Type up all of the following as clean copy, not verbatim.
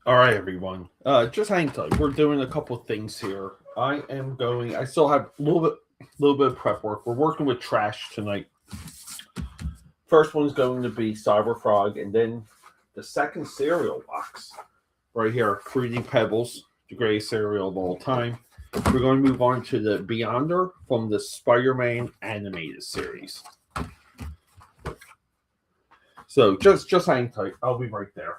All right, everyone. Just hang tight. We're doing a couple things here. I still have a little bit of prep work. We're working with trash tonight. First one's going to be Cyber Frog, and then the second cereal box right here, Fruity Pebbles, the greatest cereal of all time. We're going to move on to the Beyonder from the Spider-Man animated series. So just hang tight. I'll be right there.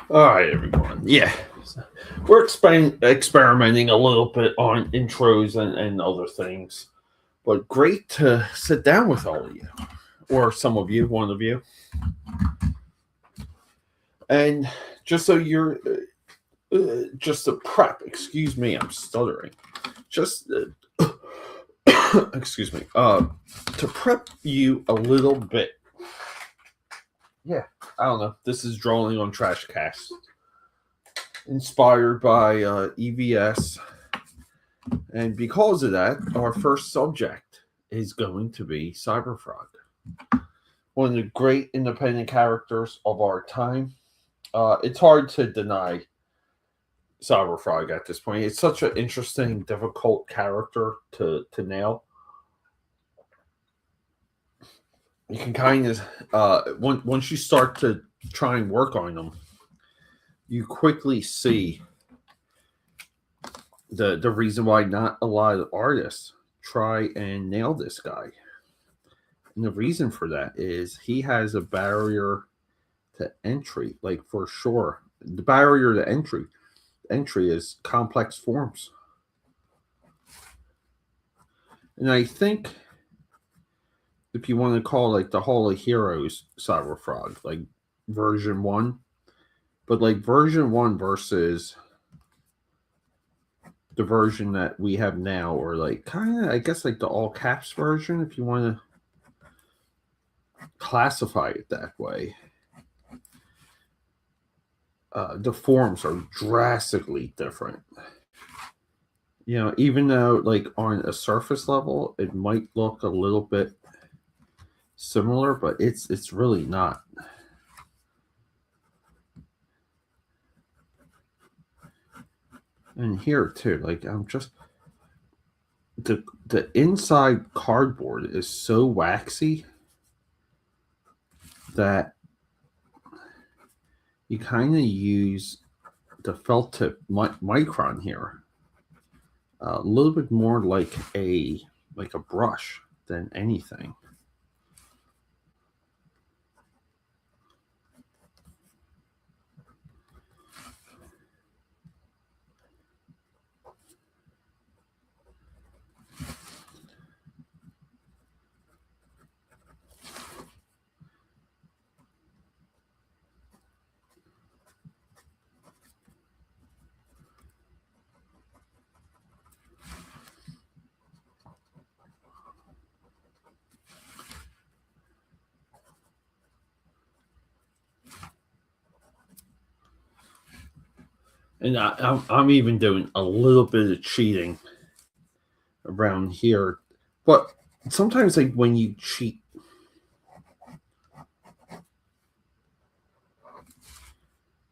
All right, everyone. Yeah, we're experimenting a little bit on intros and other things, but great to sit down with all of you, or some of you, one of you, and just so you're just to prep. Excuse me, I'm stuttering. Just excuse me. To prep you a little bit. Yeah, I don't know. This is drawing on Trash Cast, inspired by EVS. And because of that, our first subject is going to be Cyberfrog, one of the great independent characters of our time. It's hard to deny Cyberfrog at this point. It's such an interesting, difficult character to nail. You can kind of once you start to try and work on them, you quickly see the reason why not a lot of artists try and nail this guy. And the reason for that is he has a barrier to entry, like for sure. The barrier to entry is complex forms. And I think if you want to call like the Hall of Heroes Cyber Frog, like version one, but like version one versus the version that we have now, or like kind of, I guess, like the all caps version, if you want to classify it that way. The forms are drastically different. You know, even though like on a surface level, it might look a little bit similar, but it's really not. And here too, like I'm just the inside cardboard is so waxy that you kind of use the felt tip micron here a little bit more like a brush than anything. And I'm even doing a little bit of cheating around here, but sometimes like when you cheat,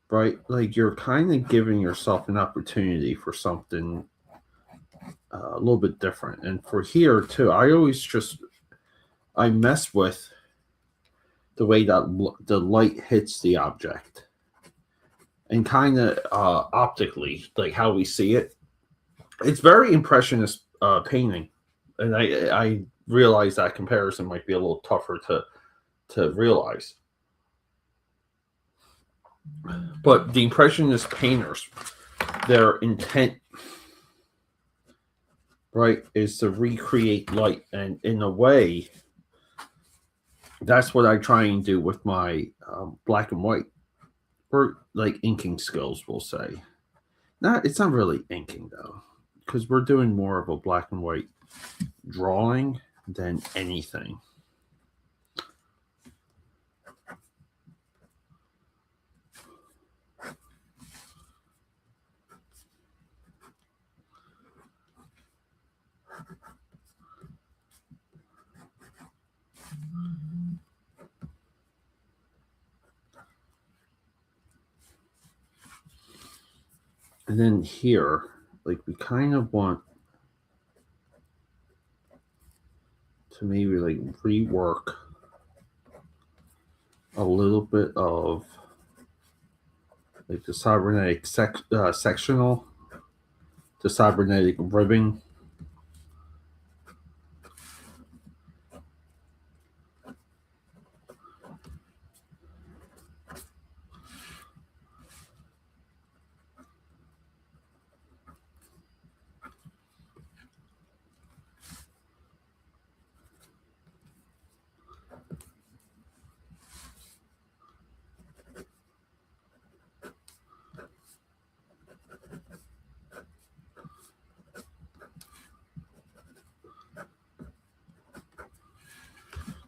right? Like you're kind of giving yourself an opportunity for something a little bit different. And for here too, I mess with the way that the light hits the object, and kind of optically, like how we see it. It's very impressionist painting, and I realize that comparison might be a little tougher to realize. But the impressionist painters, their intent, right, is to recreate light, and in a way, that's what I try and do with my black and white, or like inking skills, we'll say. Not, it's not really inking though, because we're doing more of a black and white drawing than anything. And then here, like we kind of want to maybe like rework a little bit of like the cybernetic sectional, the cybernetic ribbing.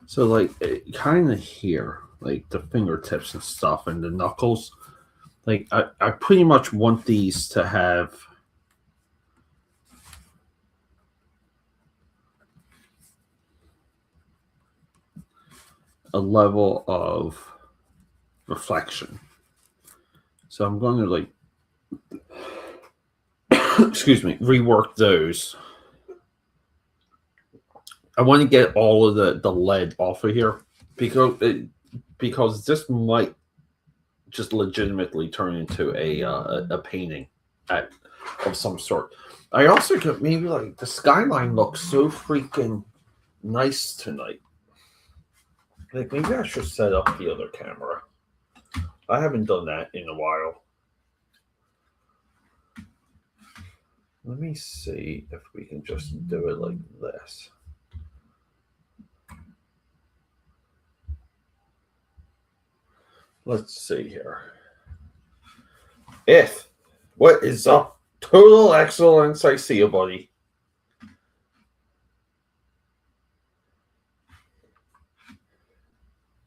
So like kind of here, like the fingertips and stuff and the knuckles, like I pretty much want these to have a level of reflection. So I'm going to like excuse me, rework those. I want to get all of the lead off of here because this might just legitimately turn into a painting at, of some sort. I also could maybe like the skyline looks so freaking nice tonight. Like maybe I should set up the other camera. I haven't done that in a while. Let me see if we can just do it like this. Let's see here. If what is up? Total excellence, I see you, buddy.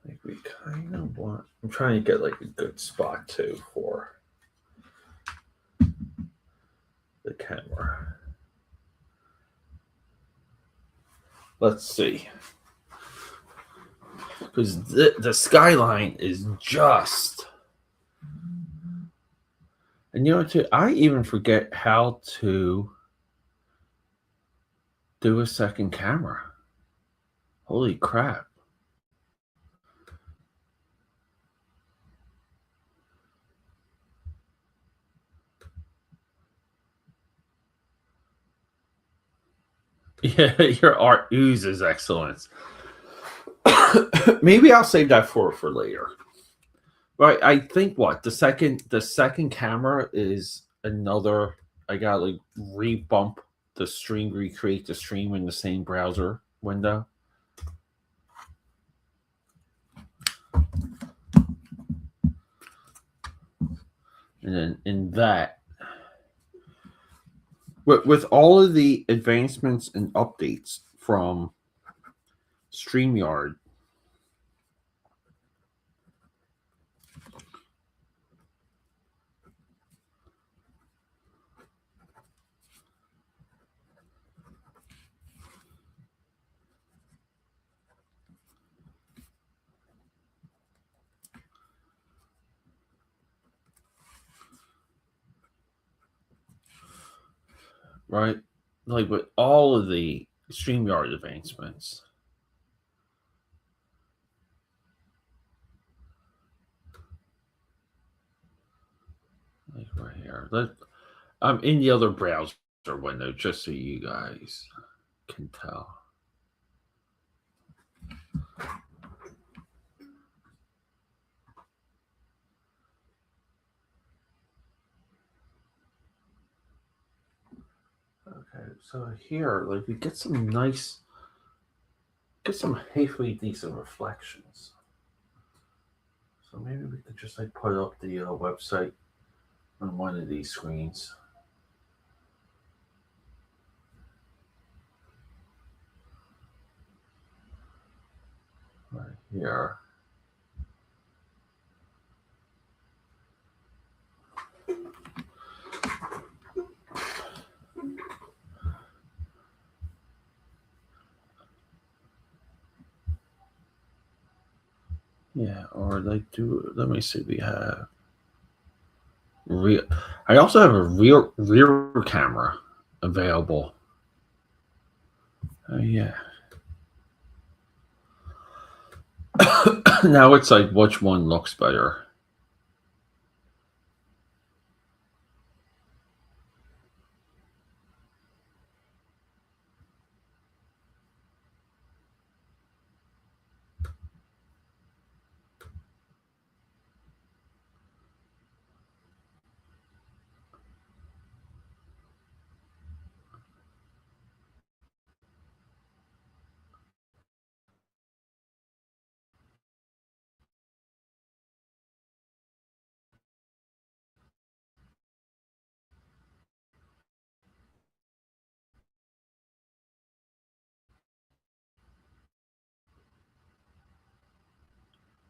Like we kind of want. I'm trying to get like a good spot too for the camera. Let's see. because the skyline is just. And you know too, I even forget how to do a second camera. Holy crap. Yeah, your art oozes excellence. Maybe I'll save that for later. Right, I think what the second camera is another. I gotta like rebump the stream, recreate the stream in the same browser window. And then in that, with all of the advancements and updates from StreamYard, right? Like with all of the StreamYard advancements. Like right here. I'm in the other browser window just so you guys can tell. Okay, so here, like we get some halfway decent reflections. So maybe we could just like put up the website on one of these screens. Right here. Yeah, or like let me see, we have rear. I also have a rear camera available. Oh yeah. Now it's like which one looks better.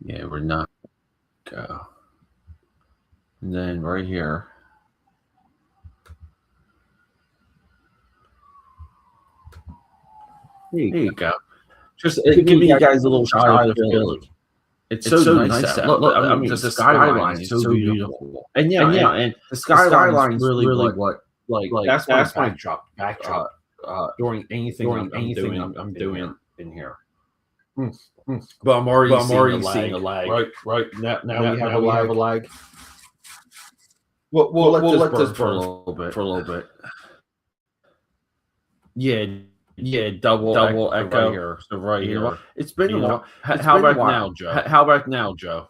Yeah, we're not go. And then right here. There you go. Just giving you guys a little shot of Philly. It's so nice out. Look, I mean, the skyline is so beautiful. And and the skyline is really what like that's my backdrop during anything I'm doing in here. But I'm already seeing a lag. Right. Now we have a lag. We'll let this burn for a little bit. Yeah, double echo right here. So right here. It's been a while. How about now, Joe? How about now, Joe?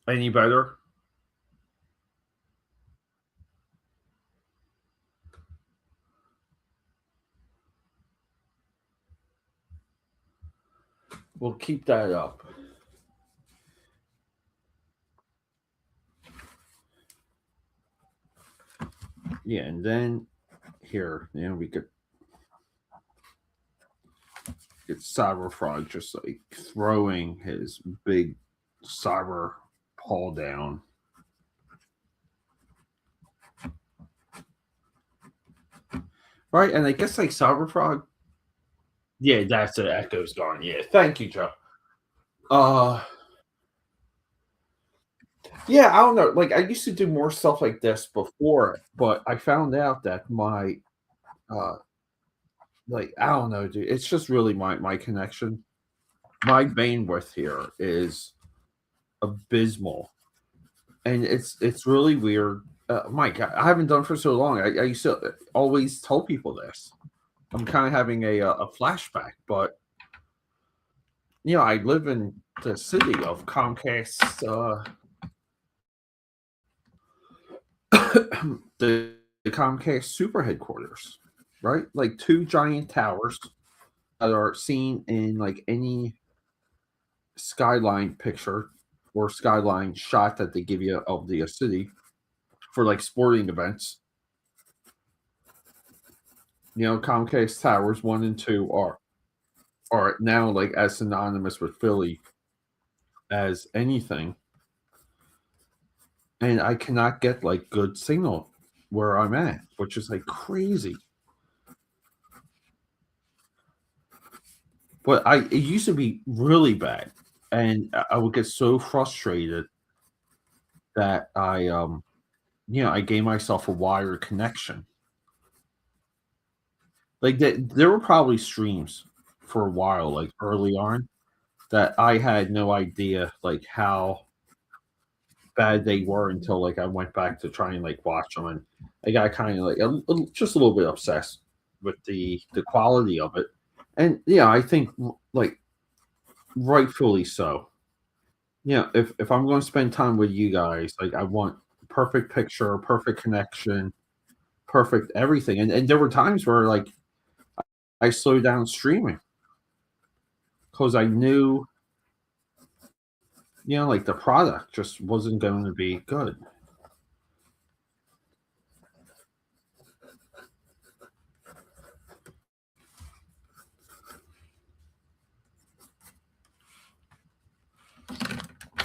Any better? We'll keep that up. Yeah, and then here, we could get Cyberfrog just like throwing his big cyber paw down. right? And I guess like Cyberfrog. Yeah, that's it. Echo's gone. Yeah, thank you, Joe. Uh, yeah, I don't know. Like I used to do more stuff like this before, but I found out that my uh like I don't know, dude. It's just really my connection. My bandwidth here is abysmal, and it's really weird. Mike, I haven't done for so long. I used to always tell people this. I'm kind of having a flashback, but I live in the city of Comcast, the Comcast super headquarters, right? Like two giant towers that are seen in like any skyline picture or skyline shot that they give you of the city for like sporting events. Comcast towers 1 and 2 are now like as synonymous with Philly as anything, and I cannot get like good signal where I'm at, which is like crazy. But it used to be really bad, and I would get so frustrated that I gave myself a wired connection. Like there were probably streams for a while, like early on, that I had no idea like how bad they were until like I went back to try and like watch them, and I got kind of like just a little bit obsessed with the quality of it, and yeah, I think like rightfully so. If I'm going to spend time with you guys, like I want perfect picture, perfect connection, perfect everything, and there were times where like I slowed down streaming because I knew like the product just wasn't going to be good.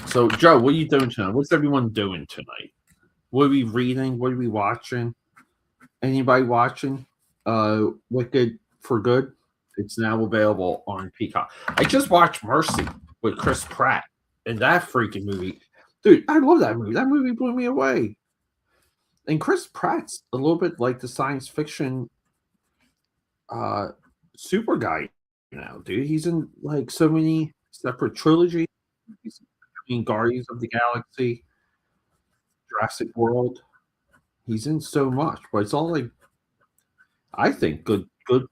So, Joe, what are you doing tonight? What's everyone doing tonight? What are we reading? What are we watching? Anybody watching? Wicked for Good. It's now available on Peacock. I just watched Mercy with Chris Pratt, and that freaking movie, dude. I love that movie. That movie blew me away. And Chris Pratt's a little bit like the science fiction uh super guy now, dude. He's in like so many separate trilogies. He's in Guardians of the Galaxy, Jurassic World. He's in so much, but it's all like I think good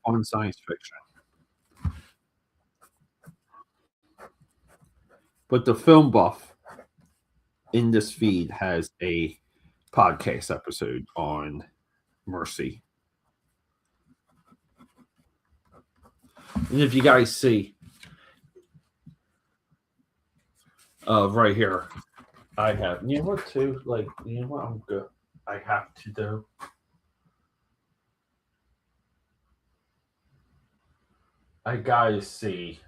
fun science fiction. But the film buff in this feed has a podcast episode on Mercy. And if you guys see right here, I have what too? Like what I'm good I have to do. I gotta see.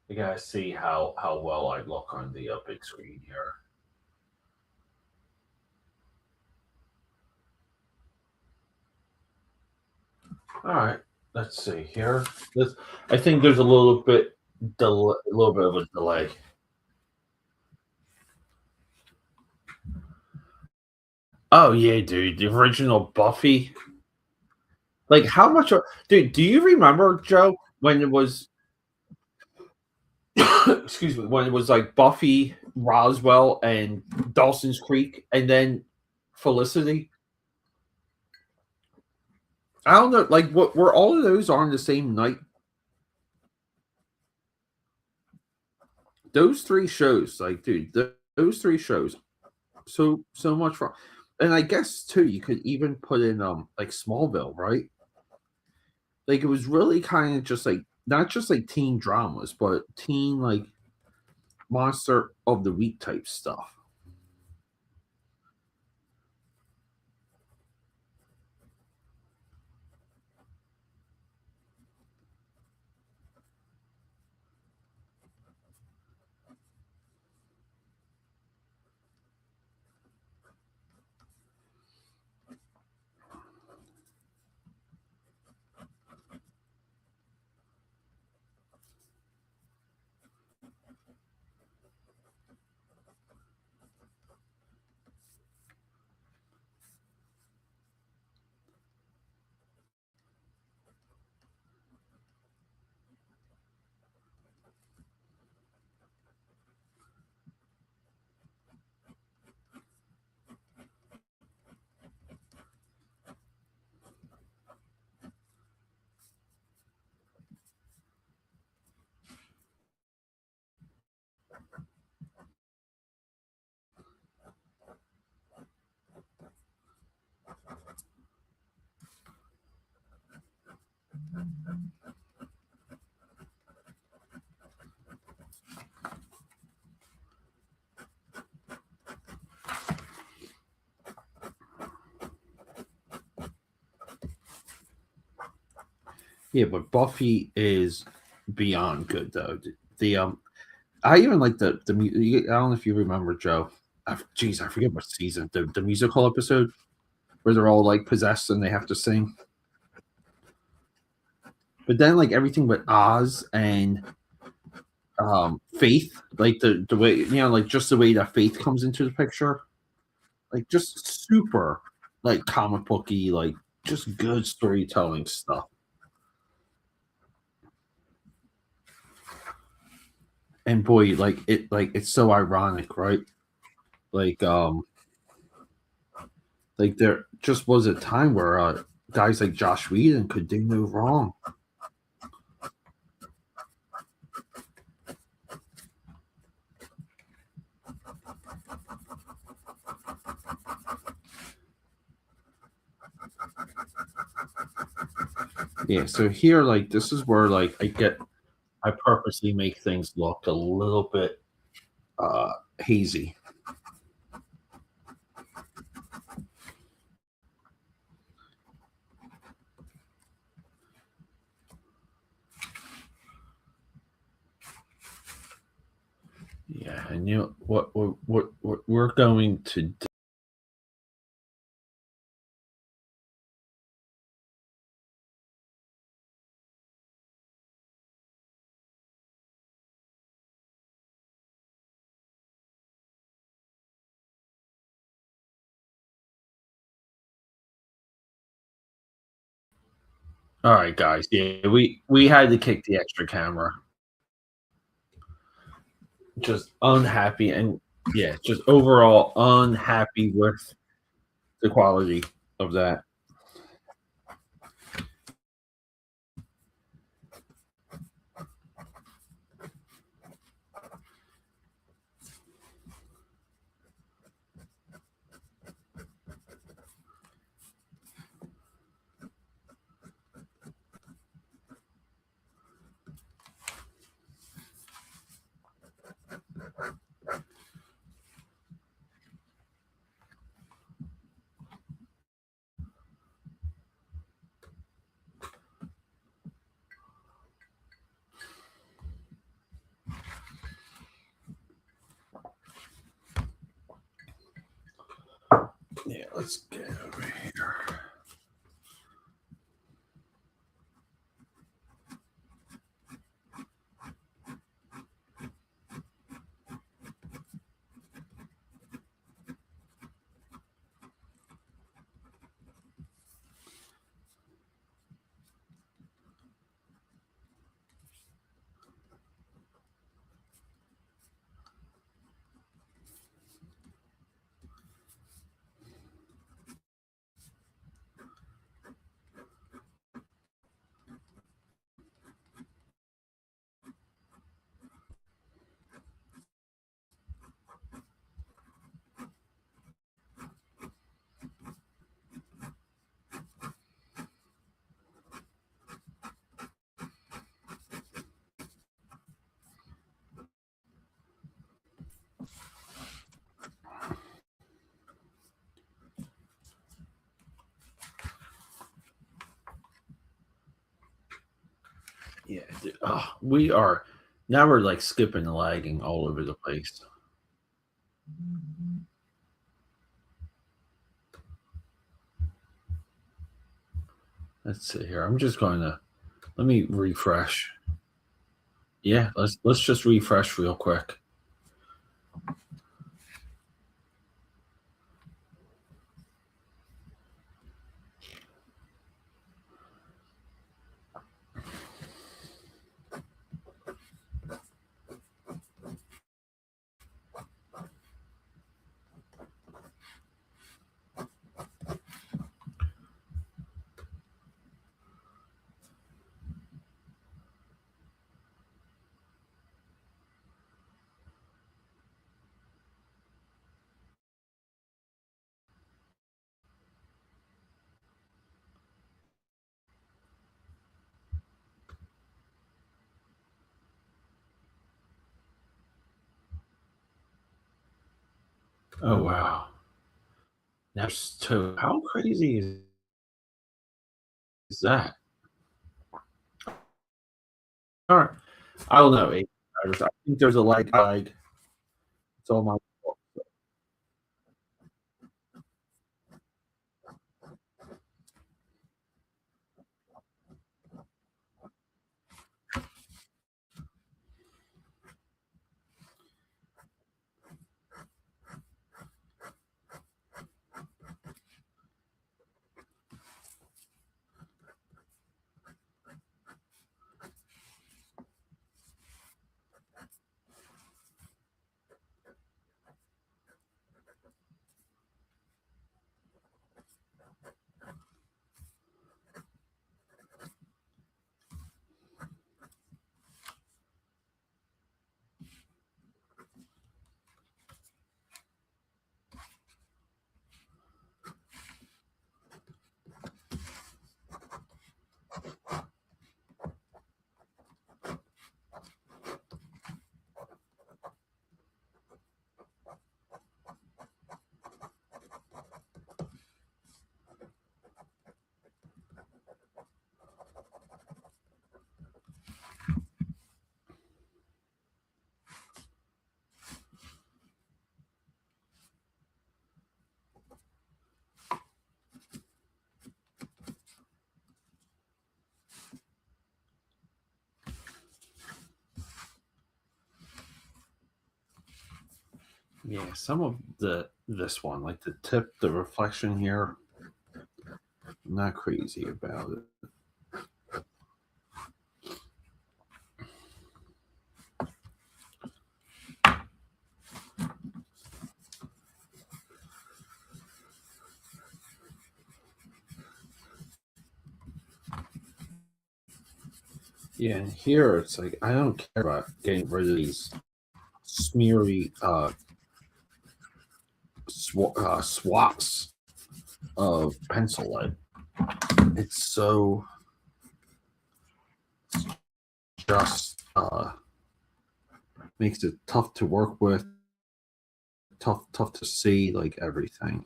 I gotta see how well I look on the big screen here. All right, let's see here. I think there's a little bit a little bit of a delay. Oh yeah, dude, the original Buffy. Like how much? Dude, do you remember Joe when it was? Excuse me, when it was like Buffy, Roswell, and Dawson's Creek, and then Felicity. I don't know, like what were all of those on the same night? Those three shows, like, dude, those three shows, so much fun. And I guess too, you could even put in like Smallville, right? Like it was really kind of just like not just like teen dramas, but teen like monster of the week type stuff. Yeah, but Buffy is beyond good though. The I even like I don't know if you remember Joe. Geez, I forget what season the musical episode where they're all like possessed and they have to sing. But then like everything but Oz and Faith, like the way like just the way that Faith comes into the picture, like just super like comic booky, like just good storytelling stuff. And boy, like it's so ironic, right? Like like there just was a time where guys like Josh Whedon could do no wrong. Yeah, so here like this is where like I purposely make things look a little bit hazy. Yeah, and you know what we're going to do. All right, guys. Yeah, we had to kick the extra camera. Just unhappy and yeah, just overall unhappy with the quality of that. Yeah, let's get over here. Yeah, dude, we are now we're like skipping and lagging all over the place. Let's see here. I'm just going to let me refresh. Yeah, let's just refresh real quick. Oh wow. There's two. How crazy is that? All right. I don't know. I think there's a light guide. It's all my fault. Yeah, some of this one, like the tip, the reflection here, I'm not crazy about it. Yeah, and here it's like I don't care about getting rid of these smeary swats of pencil lead. It's so just makes it tough to work with, tough to see, like everything.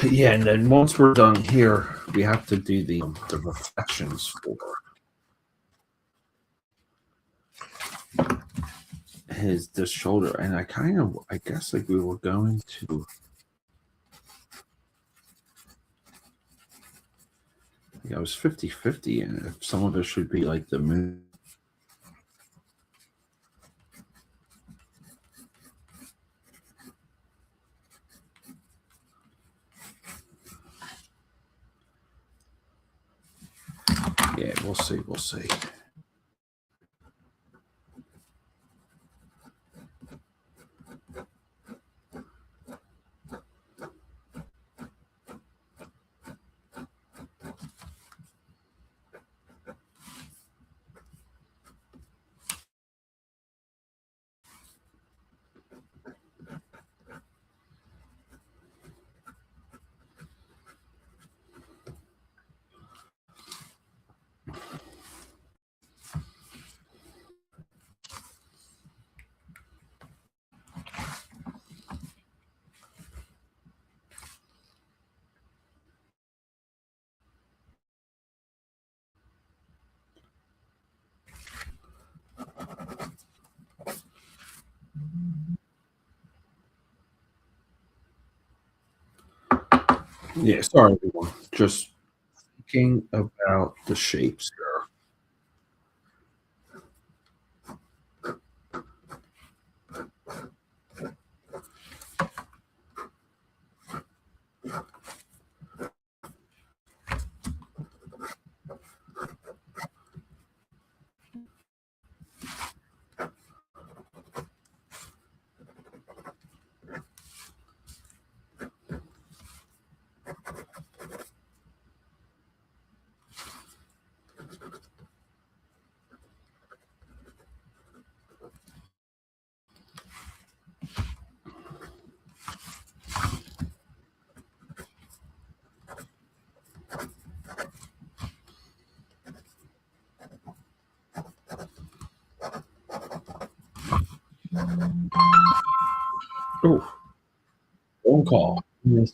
Yeah, and then once we're done here, we have to do the reflections for this shoulder, and I guess like we were going to. Yeah, it was 50-50, and if some of it should be like the moon. Yeah, we'll see. We'll see. Yeah, sorry everyone. Just thinking about the shapes here. Oh, phone call. Yes,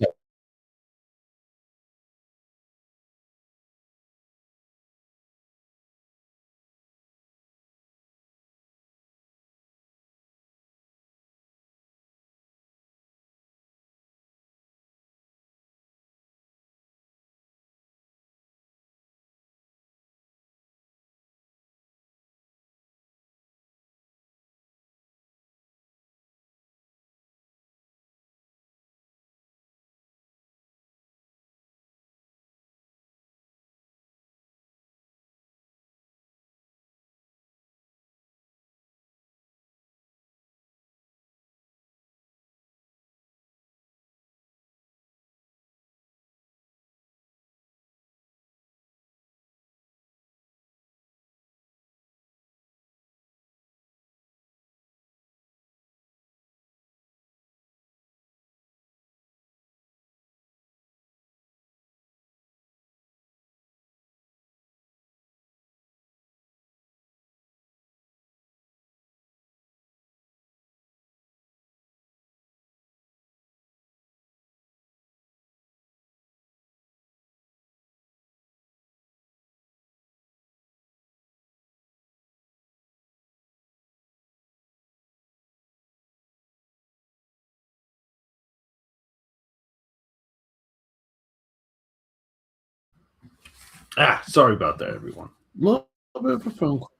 sorry about that, everyone. Little bit of a phone call.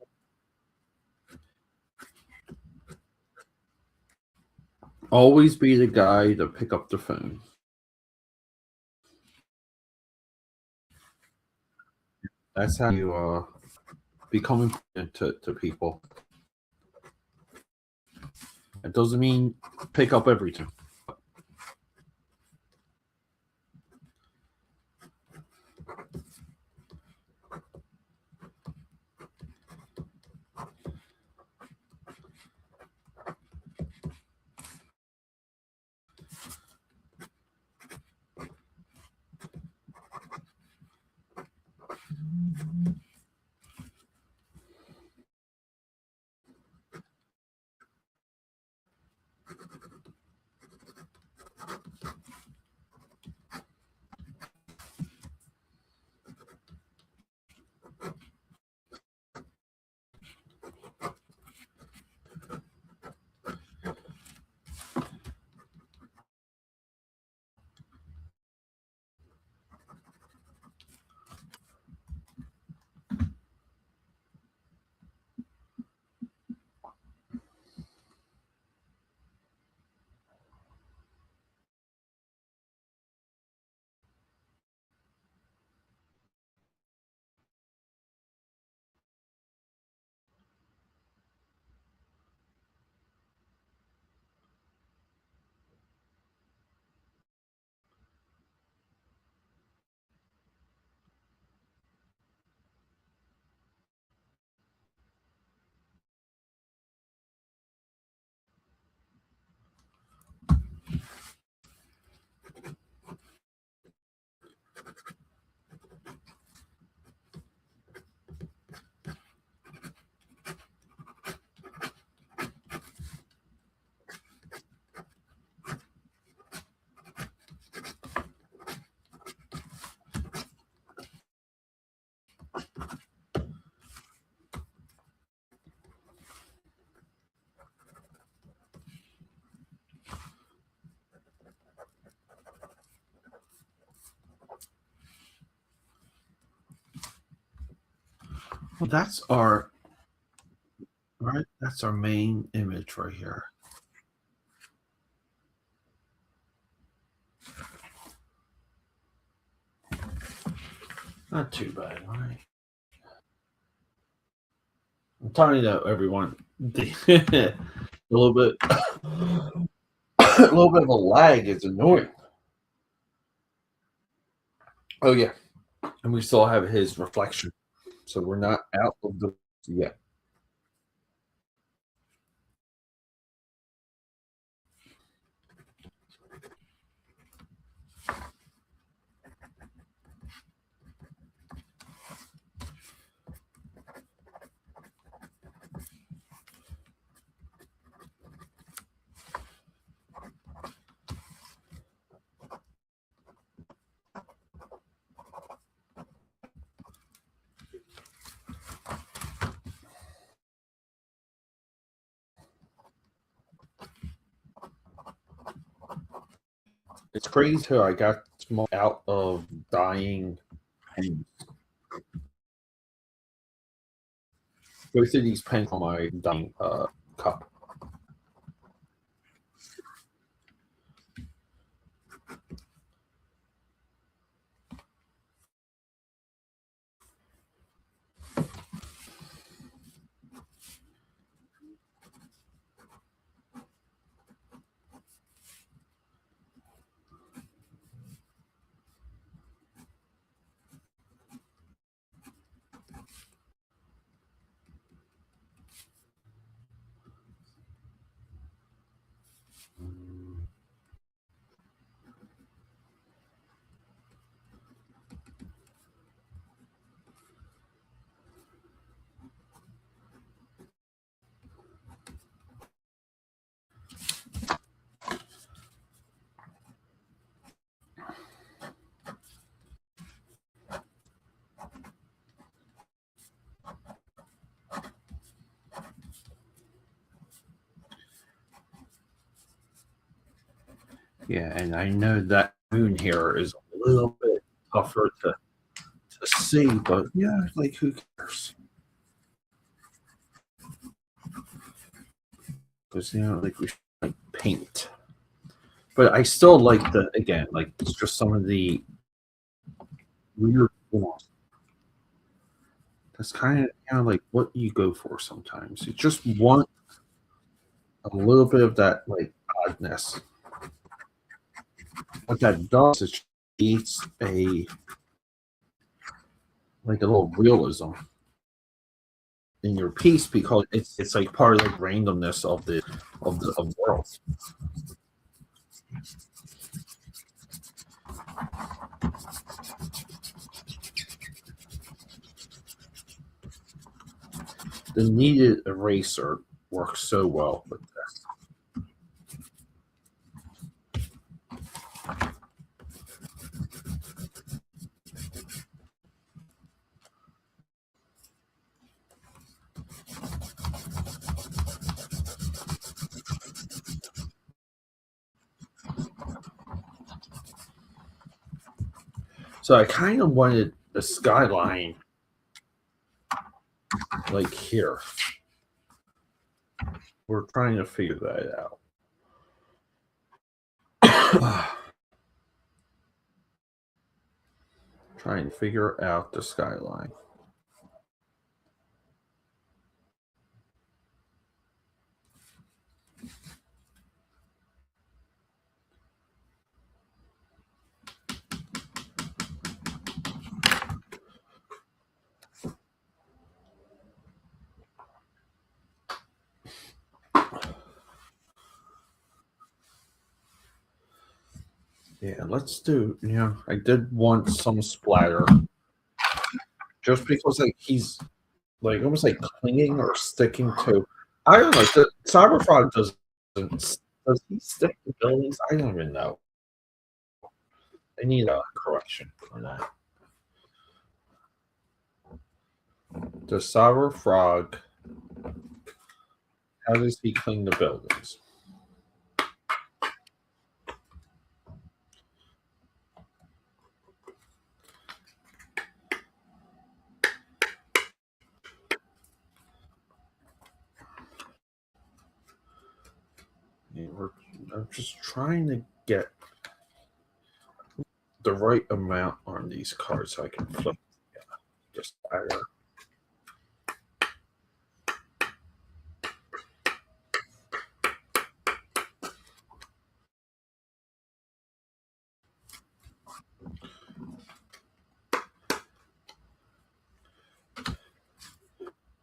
Always be the guy to pick up the phone. That's how you become important to people. It doesn't mean pick up everything. Well, that's our right. That's our main image right here. Not too bad, right? I'm telling you though, everyone, a little bit, a little bit of a lag is annoying. Oh yeah, and we still have his reflection, so we're not out of the yet. It's crazy how I got out of dying and go through these pens on my dying cup. Yeah, and I know that moon here is a little bit tougher to see, but yeah, like who cares? Because like we should like paint. But I still like the again, like it's just some of the weird forms. That's kind of like what you go for sometimes. You just want a little bit of that like oddness. What that does is creates a like a little realism in your piece because it's like part of the randomness of the world. The kneaded eraser works so well with this. So I kind of wanted the skyline like here. We're trying to figure that out. Trying to figure out the skyline. Yeah, let's do. Yeah, I did want some splatter, just because like he's like almost like clinging or sticking to. I don't know. The Cyberfrog doesn't. Does he stick to buildings? I don't even know. I need a correction for that. The Cyberfrog. How does he cling to buildings? just trying to get the right amount on these cards so I can flip. Yeah, just better.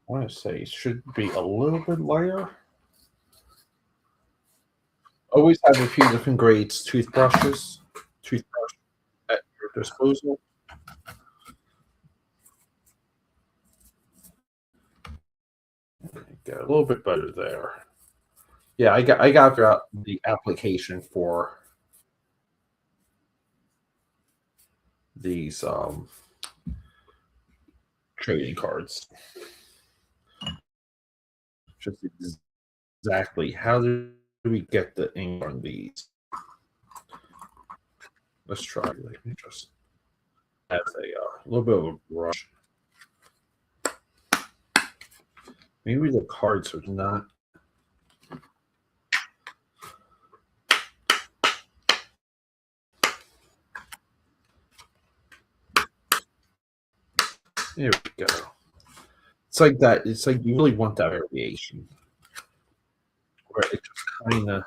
I want to say it should be a little bit lighter. Always have a few different grades toothbrush at your disposal. Get a little bit better there. Yeah, I got the application for these trading cards. Just exactly how do we get the ink on these? Let's try. Let me just have a little bit of a brush. Maybe the cards are not. There we go. It's like that. It's like you really want that variation where it just kind of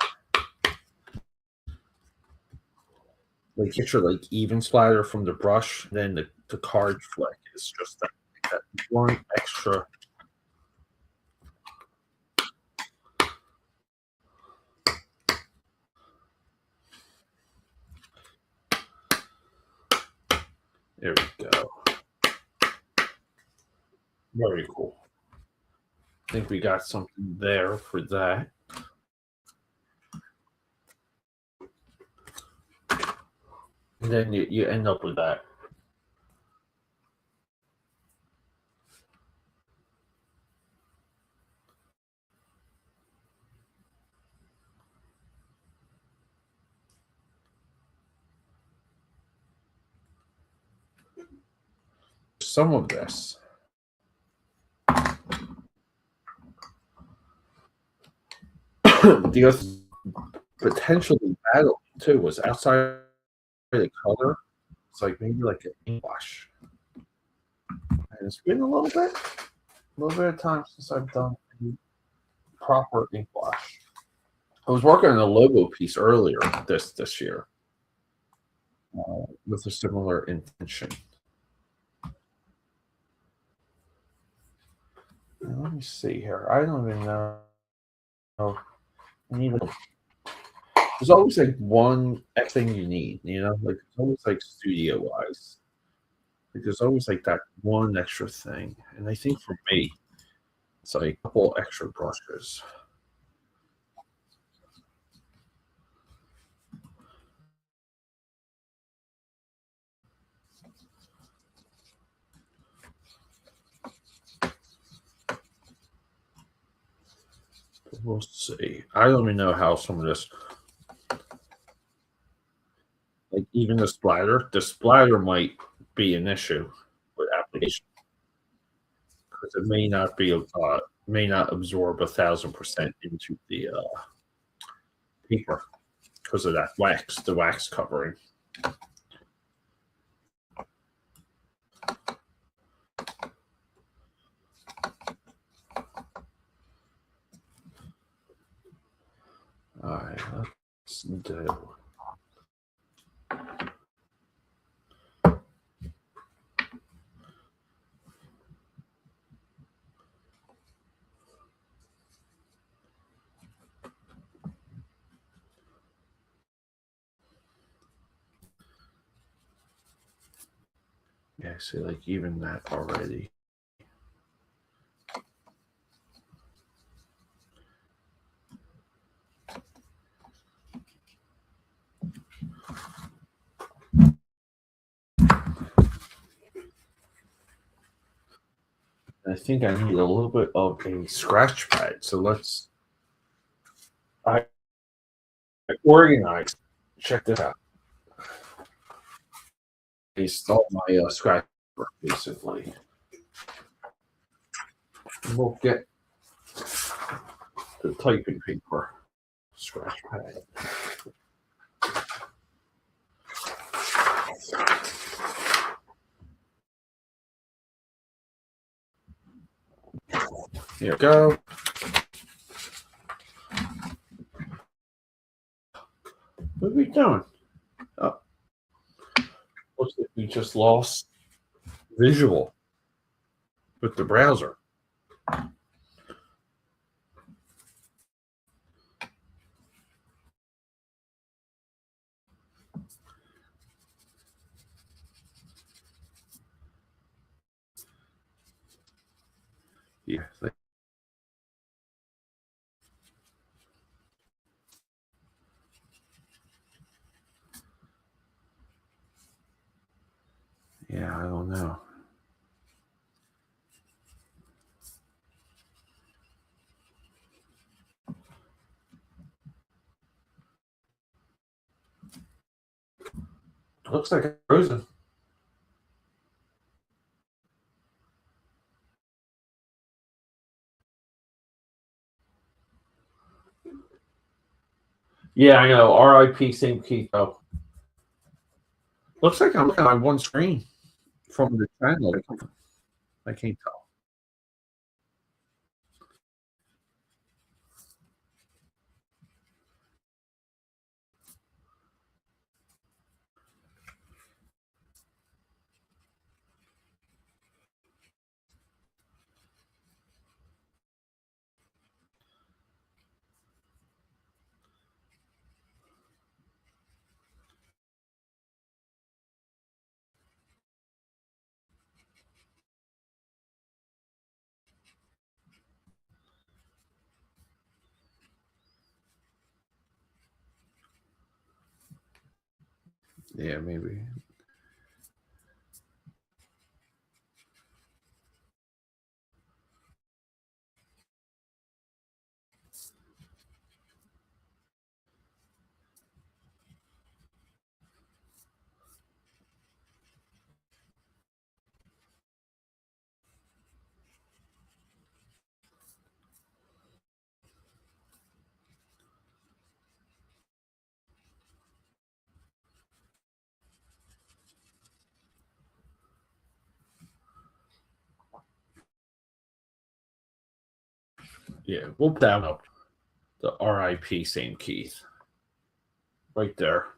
like get your like even splatter from the brush, then the card flick is just that one extra. There we go. Very cool. I think we got something there for that. And then you end up with that. Some of this. The other potentially battle too was outside the color. It's like maybe like an ink wash. And it's been a little bit of time since I've done a proper ink wash. I was working on a logo piece earlier this year with a similar intention. Now, let me see here. I don't even know. There's always like one thing you need, like it's always like studio wise. Like there's always like that one extra thing. And I think for me, it's like a couple extra brushes. We'll see. I don't even know how some of this, like even the splatter might be an issue with application because it may not absorb 1,000% into the paper because of that the wax covering. All right, let's do. Yeah, see, like even that already. I think I need a little bit of a scratch pad. So I organize. Check this out. I installed my scratch book basically. We'll get the typing paper scratch pad. Here we go. What are we doing? Oh, looks like we just lost visual with the browser. Yeah. Yeah, I don't know. Looks like it's frozen. Yeah, I know. RIP St. Keith, though. Looks like I'm looking on one screen from the channel. I can't tell. Yeah, maybe. Yeah, we'll down up the RIP St. Keith right there.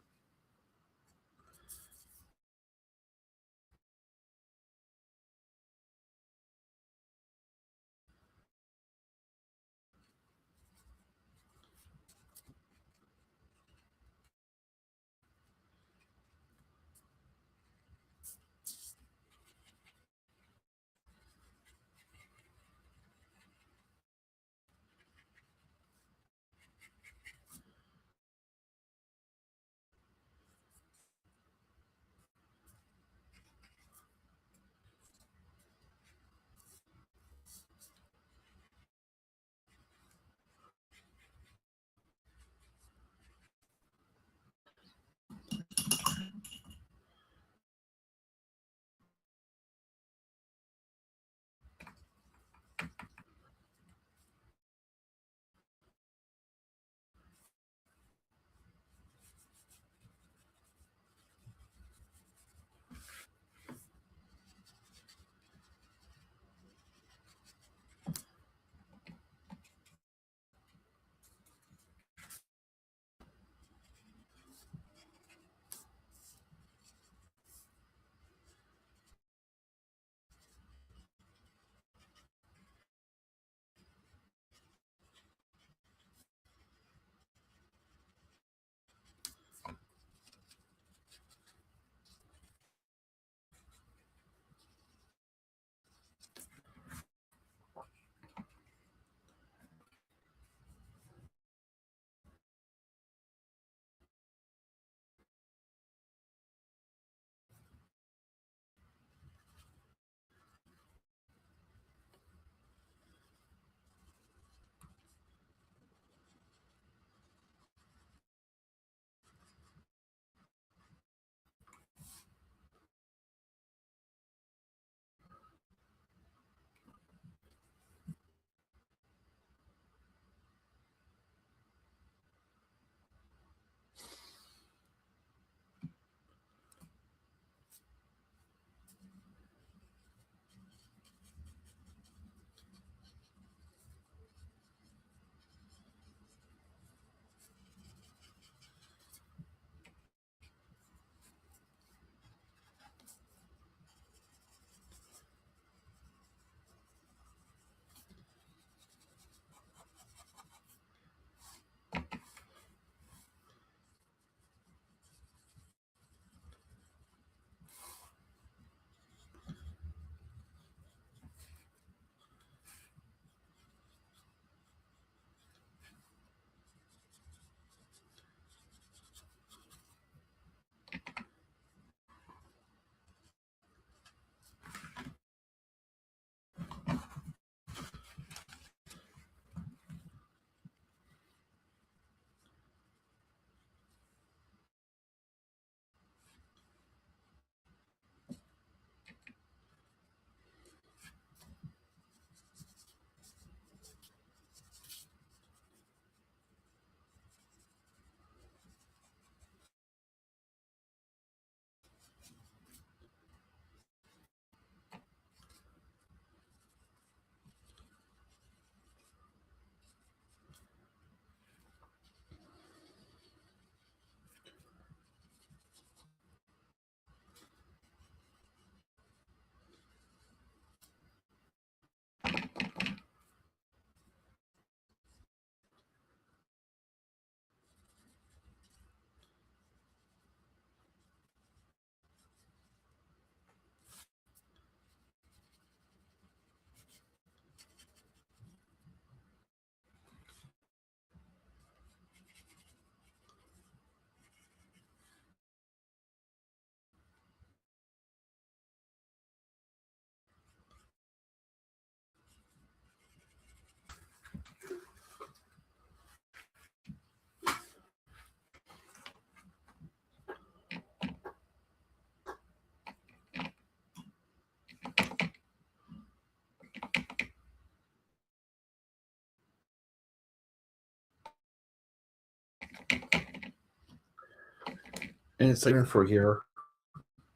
and it's like even for here,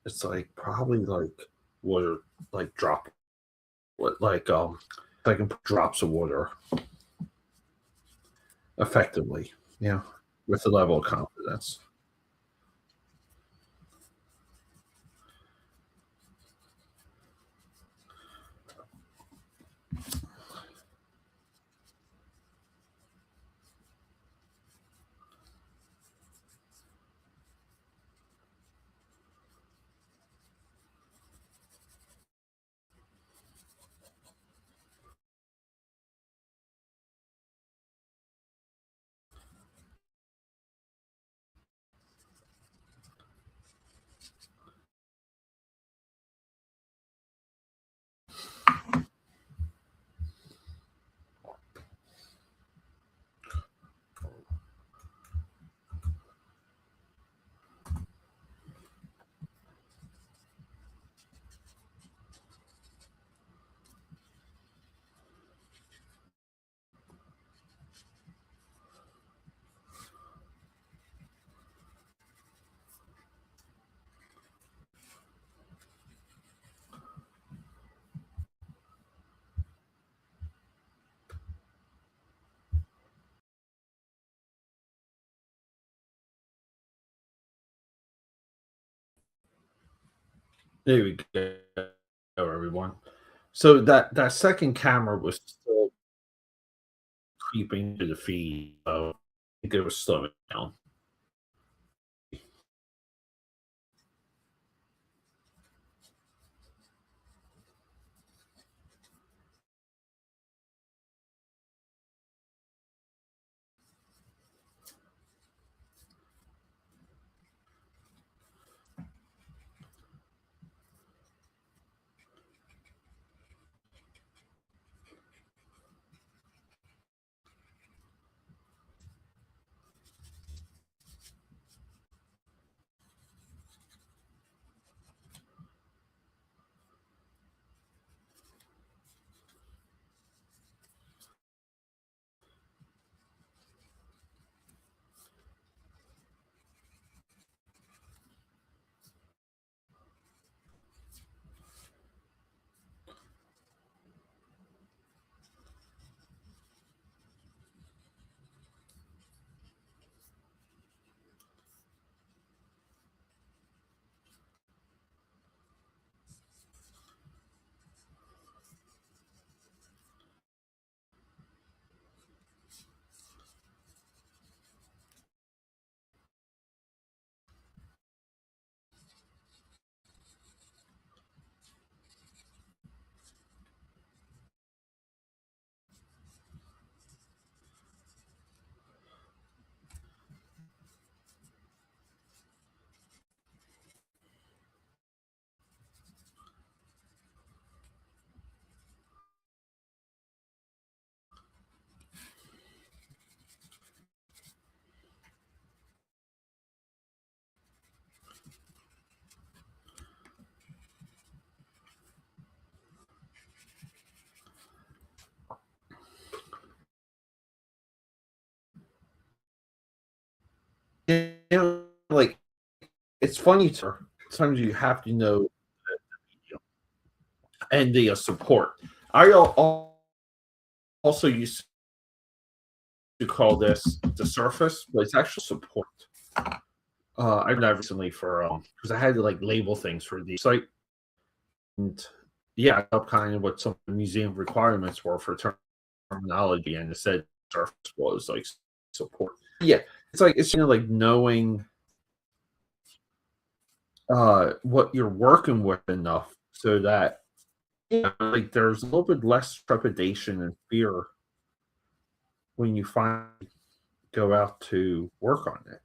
it's like probably like water, like drop, I can put drops of water effectively, yeah, with a level of confidence. There we go, everyone. So that second camera was still creeping to the feed, so I think it was slowing down. Yeah, like, it's funny to sometimes you have to know and the support. Also used to call this the surface, but it's actually support. I learned that recently for because I had to like label things for the site, and yeah, I up kind of what some museum requirements were for terminology, and it said surface was like support. Yeah, it's like knowing what you're working with enough so that like there's a little bit less trepidation and fear when you finally go out to work on it.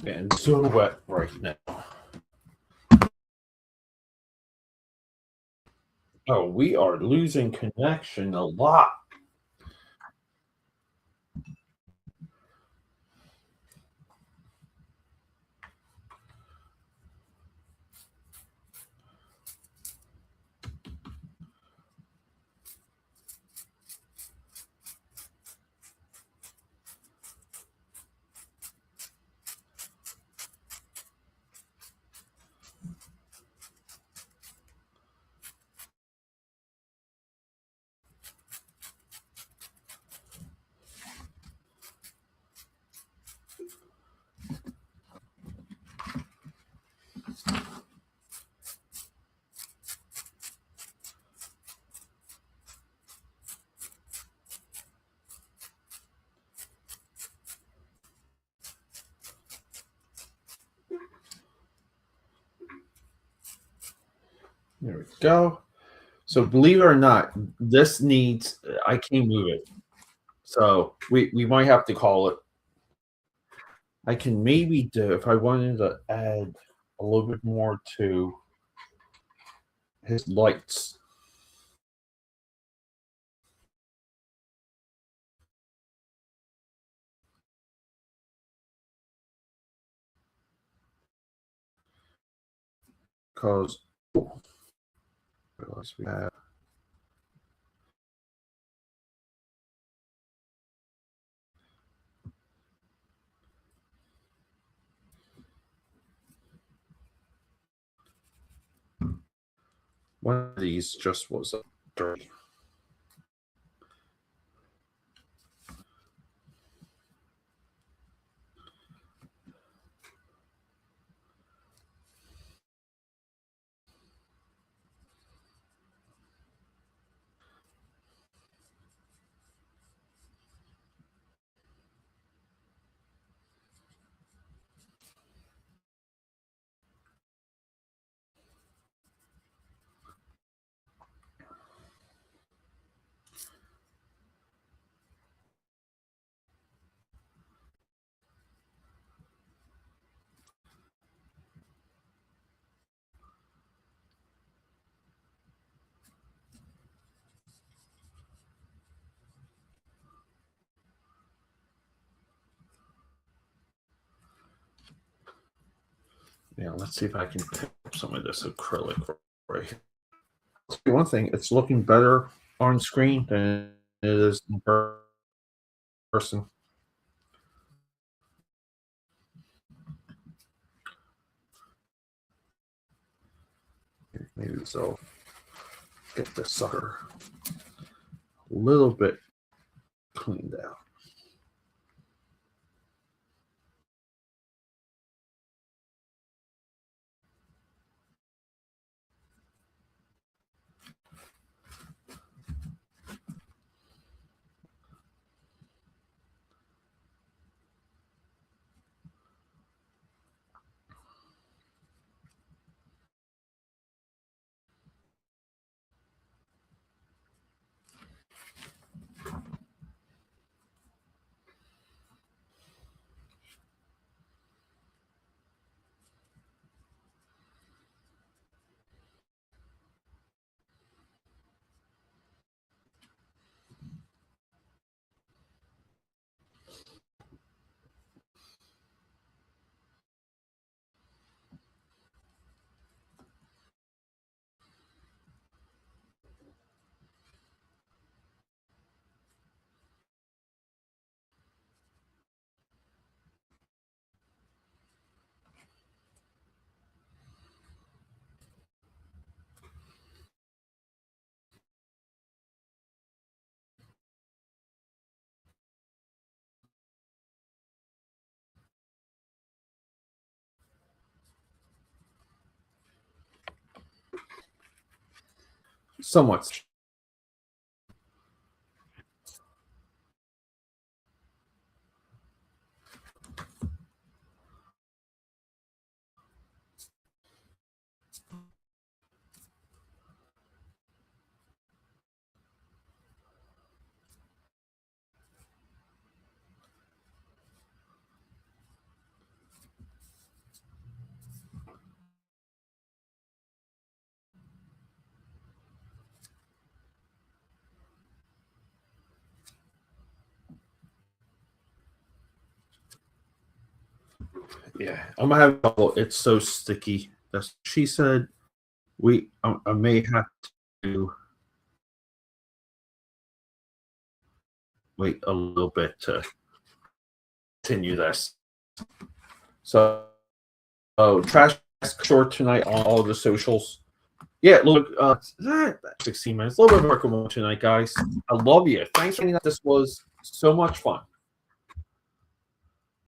And so wet right now. Oh, we are losing connection a lot. There we go. So believe it or not, this needs, I can't move it. So we might have to call it. I can maybe do, if I wanted to add a little bit more to his lights. Because what else we have? One of these just was dirty. Yeah, let's see if I can pick up some of this acrylic right here. One thing, it's looking better on screen than it is in person. Maybe so. Get this sucker a little bit cleaned out. Somewhat. Yeah, I'm gonna have trouble. It's so sticky. That's she said. I may have to wait a little bit to continue this. So, oh, trash short tonight on all the socials. Yeah, look, 16 minutes, a little bit of work tonight, guys. I love you. Thanks for this was so much fun.